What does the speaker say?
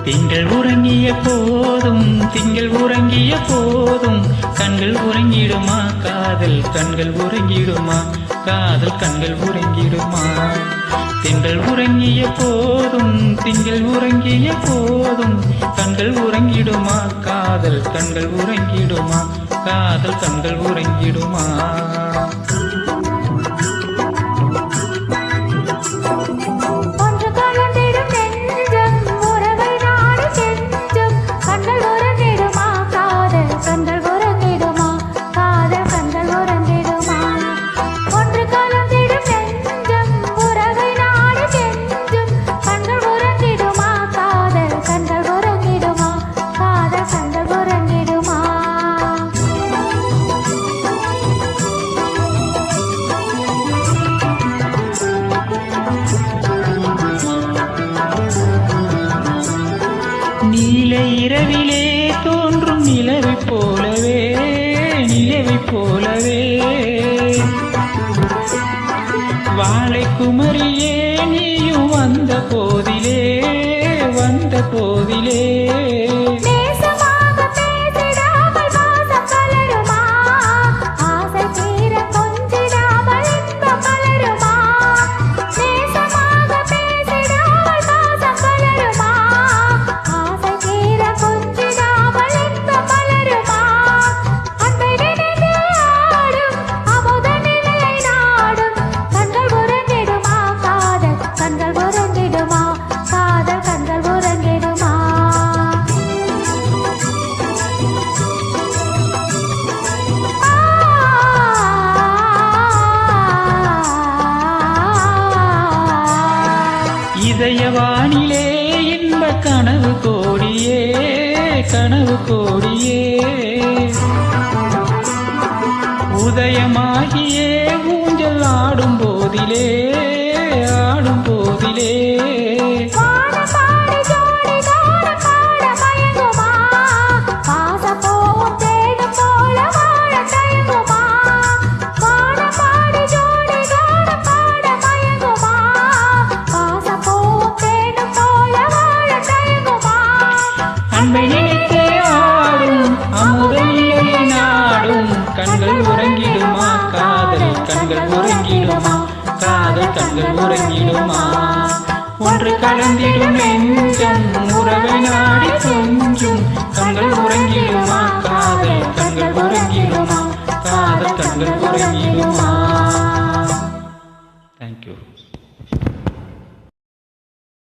திங்கள் உறங்கிய போதும் திங்கள் உறங்கிய போதும் கண்கள் உறங்கிடுமா காதல் கண்கள் உறங்கிடுமா காதல் கண்கள் உறங்கிடுமா திங்கள் உறங்கிய போதும் திங்கள் உறங்கிய போதும் கண்கள் உறங்கிடுமா காதல் கண்கள் உறங்கிடுமா காதல் கண்கள் உறங்கிடுமா நீல இரவிலே தோன்றும் நிலவைப் போலவே நிலவைப் போலவே வாழை குமரியே நீயும் வந்த போதிலே வந்த போதிலே இதயவானிலே இன்ப கனவு கோடியே கனவு கோடியே உதயமாகியே ஊஞ்சல் ஆடும் போதிலே ஆடும் போதிலே கண்கள் உறங்கிடுமா காதல் கண்கள் உறங்கிடுமா காதல் கண்கள் உறங்கிடுமா ஒன்று கலந்திடும் நெஞ்சம் உறவை நாடி கொஞ்சும் கண்கள் உறங்கிடுமா காதல் கண்கள் உறங்கிடுமா காதல் கண்கள் உறங்கிடுமா. Thank you.